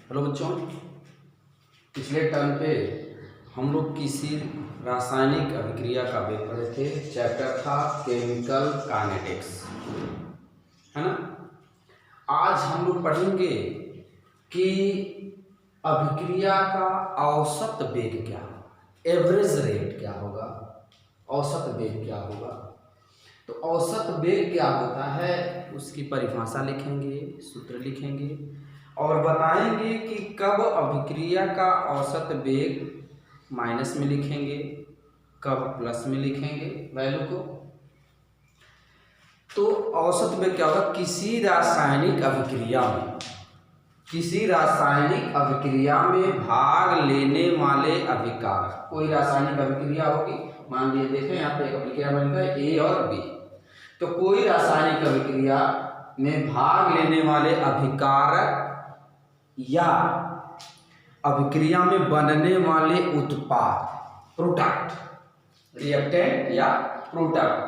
Hello बच्चों, पिछले term पे हम लोग किसी रासायनिक अभिक्रिया का वेग पढ़े थे। चैप्टर था केमिकल काइनेटिक्स, है ना। आज हम लोग पढ़ेंगे कि अभिक्रिया का औसत वेग क्या होगा, एवरेज रेट क्या होगा, औसत वेग क्या होगा। तो औसत वेग क्या होता है उसकी परिभाषा लिखेंगे, सूत्र लिखेंगे और बताएंगे कि कब अभिक्रिया का औसत वेग माइनस में लिखेंगे, कब प्लस में लिखेंगे वैल्यू को। तो औसत वेग क्या होगा, किसी रासायनिक अभिक्रिया में भाग लेने वाले अभिकारक। कोई रासायनिक अभिक्रिया होगी, मान लीजिए देखें यहाँ पे एक अभिक्रिया बनता है ए और बी। तो कोई रासायनिक अभिक्रिया में भाग लेने वाले अभिकारक या अभिक्रिया में बनने वाले उत्पाद, प्रोडक्ट, रिएक्टेंट या प्रोडक्ट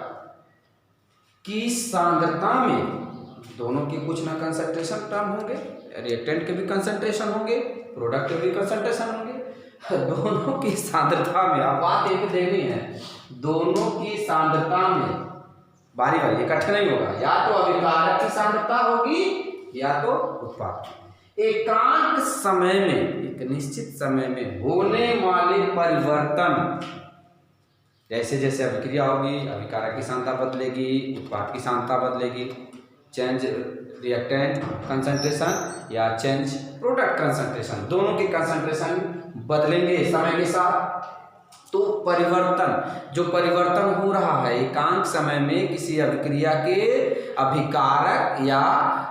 की सांद्रता में, दोनों के कुछ ना कंसंट्रेशन टर्म होंगे, रिएक्टेंट के भी कंसंट्रेशन होंगे, प्रोडक्ट के भी कंसंट्रेशन होंगे। दोनों की सांद्रता में, आप बात एक देखनी है, दोनों की सांद्रता में बारी बारी इकट्ठे नहीं होगा, या तो अभिकारक की सांद्रता होगी या तो उत्पाद की। एकांक समय में, एक निश्चित समय में होने वाले परिवर्तन, जैसे जैसे अभिक्रिया होगी अभिकारक की सांद्रता बदलेगी, उत्पाद की सांद्रता बदलेगी, चेंज रिएक्टेंट कंसंट्रेशन या चेंज प्रोडक्ट कंसंट्रेशन, दोनों के कंसंट्रेशन बदलेंगे समय के साथ। तो परिवर्तन, जो परिवर्तन हो रहा है एकांक समय में किसी अभिक्रिया के अभिकारक या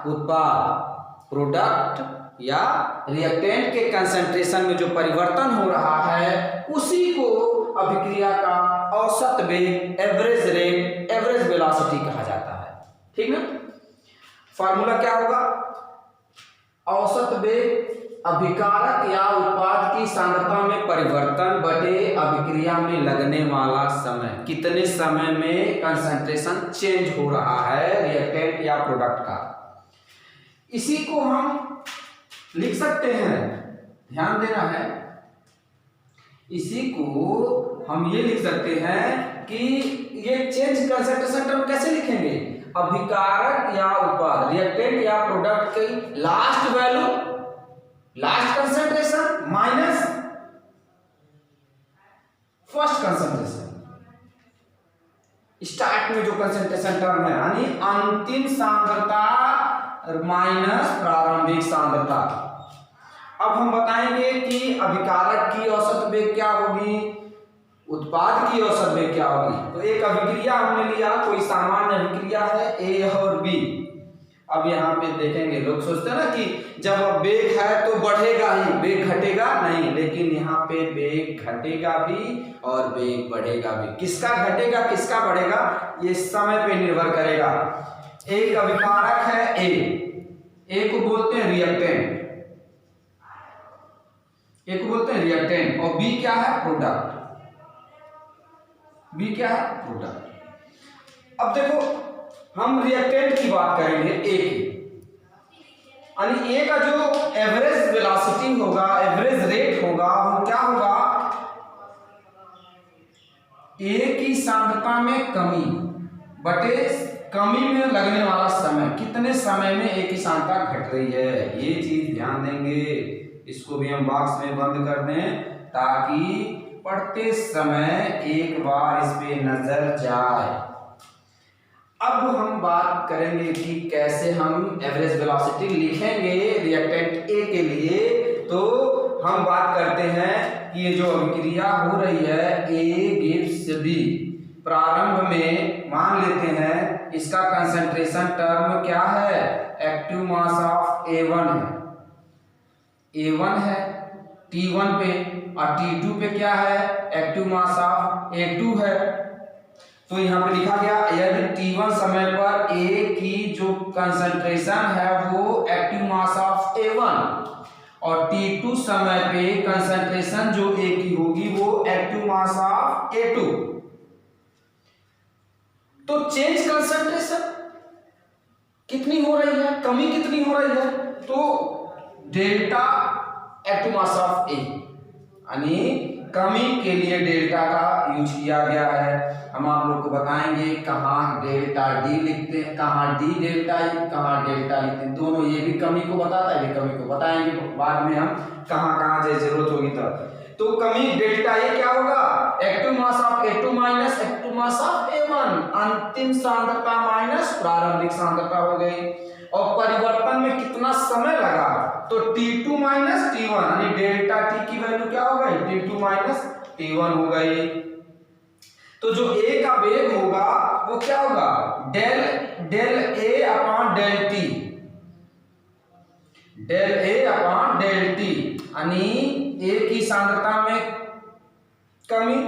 उत्पाद, प्रोडक्ट या रिएक्टेंट के कंसंट्रेशन में जो परिवर्तन हो रहा है उसी को अभिक्रिया का औसत वेग, एवरेज रेट, एवरेज वेलोसिटी कहा जाता है। ठीक ना। फार्मूला क्या होगा, औसत वेग अभिकारक या उत्पाद की सांद्रता में परिवर्तन बटे अभिक्रिया में लगने वाला समय, कितने समय में कंसंट्रेशन चेंज हो रहा है रिएक्टेंट या प्रोडक्ट का। इसी को हम लिख सकते हैं, ध्यान देना है, इसी को हम ये लिख सकते हैं कि ये चेंज कंसंट्रेशन टर्म कैसे लिखेंगे, अभिकारक या उत्पाद, रिएक्टेंट या प्रोडक्ट की last value, last concentration minus first concentration, start में जो कंसंट्रेशन टर्म है, यानी अंतिम सांद्रता माइनस प्रारंभिक सांद्रता। अब हम बताएंगे कि अभिकारक की औसत वेग क्या होगी, उत्पाद की औसत वेग क्या होगी। तो एक अभिक्रिया हमने लिया, कोई सामान्य अभिक्रिया है ए और बी। अब यहाँ पे देखेंगे, लोग सोचते हैं ना कि जब वेग है तो बढ़ेगा ही, वेग घटेगा नहीं, लेकिन यहाँ पे वेग घटेगा भी और वेग बढ़ेगा भी। किसका घटेगा किसका बढ़ेगा ये समय पे निर्भर करेगा। एक अभिकारक है ए को बोलते हैं रिएक्टेंट, ए को बोलते हैं रिएक्टेंट, और बी क्या है, प्रोडक्ट। बी क्या है, प्रोडक्ट। अब देखो हम रिएक्टेंट की बात करेंगे ए की, यानी ए का जो एवरेज वेलोसिटी होगा, एवरेज रेट होगा, वो क्या होगा, ए की सांद्रता में कमी बटे कमी में लगने वाला समय, कितने समय में ए की सांद्रता घट रही है, ये चीज ध्यान देंगे। इसको भी हम बॉक्स में बंद कर दें ताकि पढ़ते समय एक बार इस पे नजर जाए। अब हम बात करेंगे कि कैसे हम एवरेज वेलोसिटी लिखेंगे रिएक्टेंट ए के लिए। तो हम बात करते हैं कि ये जो अभिक्रिया हो रही है ए गिव्स बी, प्रारंभ में मान लेते हैं इसका कंसंट्रेशन टर्म क्या है, एक्टिव मास ऑफ A1 है, A1 है T1 पे, और T2 पे क्या है, एक्टिव मास ऑफ A2 है। तो यहाँ पे लिखा गया यदि T1 समय पर A की जो कंसंट्रेशन है वो एक्टिव मास ऑफ A1 और T2 समय पे कंसंट्रेशन जो A की होगी वो एक्टिव मास ऑफ A2, तो चेंज कंसंट्रेशन कितनी हो रही है, कमी कितनी हो रही है, तो डेल्टा एक्टिव मास ऑफ ए, यानी कमी के लिए डेल्टा का यूज किया गया है। हम आप लोग को बताएंगे कहाँ डेल्टा डी लिखते हैं, कहाँ डी डेल्टा ई, कहाँ डेल्टा लिखते हैं, दोनों ये भी कमी को बताता है, ये कमी को बताएंगे बाद में हम कहाँ कहाँ जरूरत होगी तब। तो कमी डेल्टा ए क्या होगा, active mass of A2 minus active mass of A1, अंतिम सांद्रता माइनस प्रारंभिक सांद्रता हो गई। और परिवर्तन में कितना समय लगा, तो T2 माइनस T1, यानी डेल्टा T की वैल्यू क्या हो गई, T2 माइनस T1 हो गई। तो जो A का वेग होगा वो क्या होगा, del A upon del T, del A upon del T, यानी A की सांद्रता में कमी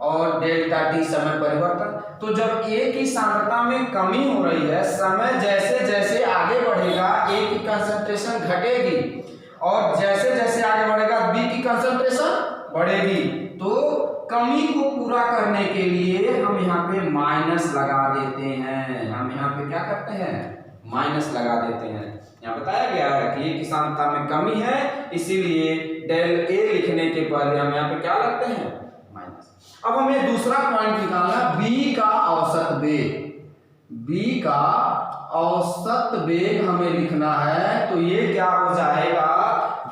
और डेल्टा T समय परिवर्तन। तो जब A की सांद्रता में कमी हो रही है, समय जैसे जैसे आगे बढ़ेगा A की कंसंट्रेशन घटेगी और जैसे जैसे आगे बढ़ेगा B की कंसंट्रेशन बढ़ेगी। तो कमी को पूरा करने के लिए हम यहाँ पे माइनस लगा देते हैं, हम यहाँ पे क्या करते हैं, माइनस लगा देते हैं। यहाँ बताया गया है कि A की सांद्रता में कमी है, इसीलिए डेल A लिखने के पहले हम यहाँ पे क्या लगते हैं, माइनस। अब हमें दूसरा पॉइंट निकालना, B का औसत वेग, B का औसत वेग हमें लिखना है। तो ये क्या हो जाएगा,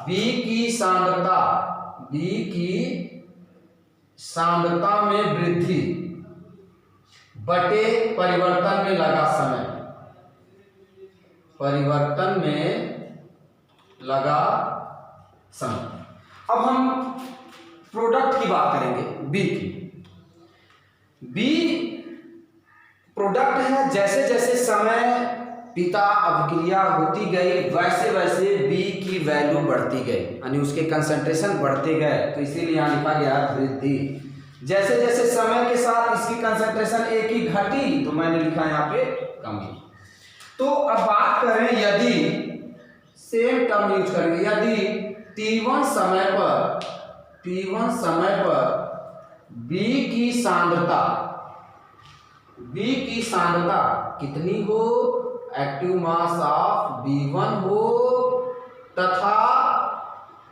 B की सांद्रता, B की सांद्रता में वृद्धि बटे परिवर्तन में लगा समय, परिवर्तन में लगा समय। अब हम प्रोडक्ट की बात करेंगे बी की। बी प्रोडक्ट है, जैसे जैसे समय पिता अभिक्रिया होती गई वैसे वैसे बी की वैल्यू बढ़ती गई, यानी उसके कंसंट्रेशन बढ़ते गए, तो इसीलिए यहाँ लिखा गया वृद्धि। जैसे जैसे समय के साथ इसकी कंसंट्रेशन ए की घटी, तो मैंने लिखा यहाँ पे कमी। तो अब बात करें, यदि सेम टर्म यूज करेंगे, यदि T1 समय पर B की सांद्रता कितनी हो, एक्टिव मास ऑफ B1 हो, तथा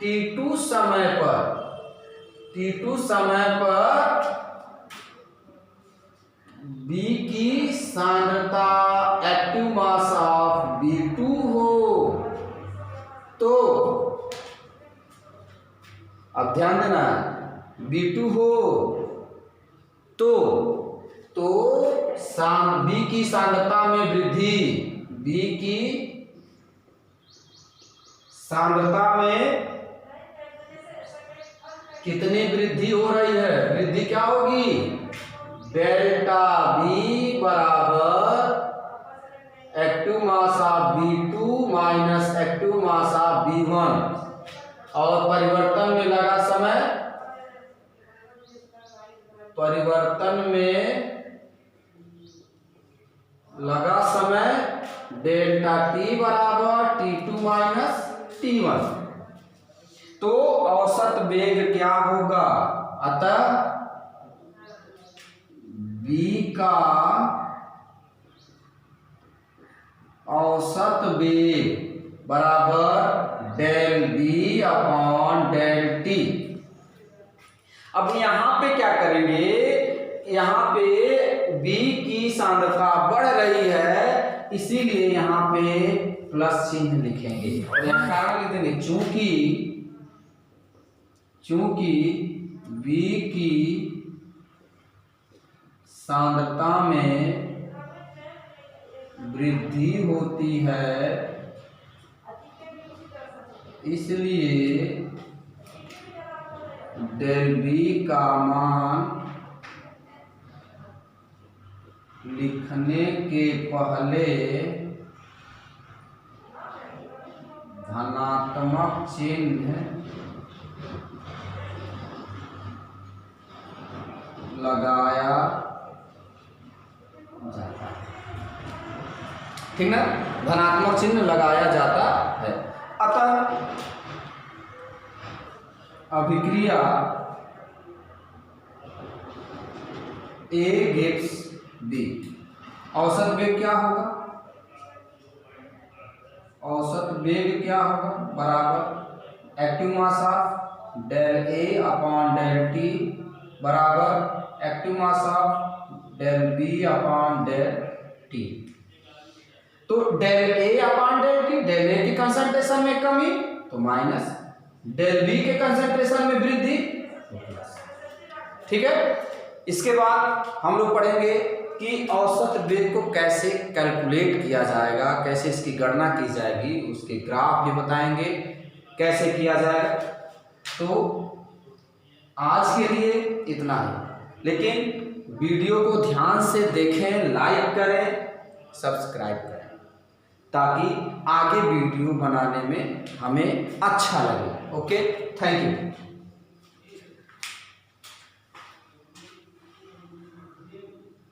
T2 समय पर B की सांद्रता एक्टिव मास ऑफ B2 हो, तो अब ध्यान देना, B2 हो तो B की सांद्रता में वृद्धि, B की सांद्रता में कितनी वृद्धि हो रही है, वृद्धि क्या होगी, डेल्टा B बराबर active mass of B2 minus active mass of B1, और परिवर्तन में लगा समय, परिवर्तन में लगा समय डेल्टा T बराबर T2 माइनस T1। तो औसत वेग क्या होगा, अतः B का औसत वेग बराबर del B upon del T। अब यहाँ पे क्या करेंगे, यहाँ पे B की सांद्रता बढ़ रही है, इसीलिए यहाँ पे प्लस चिन्ह लिखेंगे और यहाँ कारण लिख देंगे, चूंकि B की सांद्रता में वृद्धि होती है, इसलिए डेल B का मान लिखने के पहले धनात्मक चिन्ह लगाया जाता है, ठीक ना, धनात्मक चिन्ह लगाया जाता है। अतः अभिक्रिया A gives B, औसत वेग क्या होगा, औसत वेग क्या होगा, बराबर active mass of del A upon del t बराबर active mass of del B upon del t. तो del A upon del t, del A की कंसंट्रेशन में कमी तो माइनस, डेल बी के कंसंट्रेशन में वृद्धि तो प्लस। ठीक है, इसके बाद हम लोग पढ़ेंगे कि औसत वेग को कैसे कैलकुलेट किया जाएगा, कैसे इसकी गणना की जाएगी, उसके ग्राफ भी बताएंगे कैसे किया जाएगा। तो आज के लिए इतना ही, लेकिन वीडियो को ध्यान से देखें, लाइक करें, सब्सक्राइब करें, ताकि आगे वीडियो बनाने में हमें अच्छा लगे। Okay, thank you.